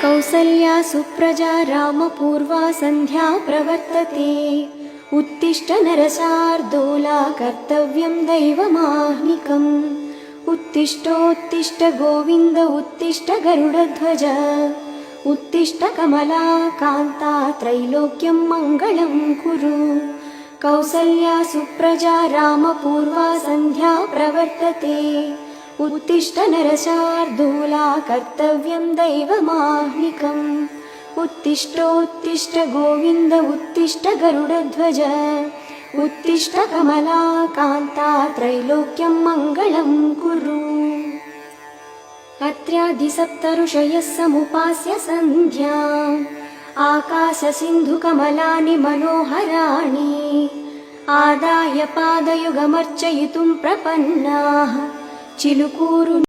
कौसल्या सुप्रजा रामपूर्वा सन्ध्या प्रवर्तते। उत्तिष्ठ नरशार्दूला कर्तव्यं दैवमाह्निकम्। उत्तिष्ठोत्तिष्ठ गोविन्द उत्तिष्ठ गरुडध्वज। उत्तिष्ठ कमला कान्ता त्रैलोक्यं मङ्गलं कुरु। कौसल्या सुप्रजा रामपूर्वा सन्ध्या प्रवर्तते। उत्तिष्ठ नरशार्दूला कर्तव्यं दैवमाह्निकम्। उत्तिष्ठोत्तिष्ठ गोविन्द उत्तिष्ठ गरुडध्वज। उत्तिष्ठ कमला कान्ता त्रैलोक्यं मङ्गलं कुरु। अत्र्यादिसप्तऋषयः समुपास्य सन्ध्याम्। आकाशसिन्धुकमलानि मनोहराणि। आदाय पादयुगमर्चयितुं प्रपन्नाः। चिलुकूरु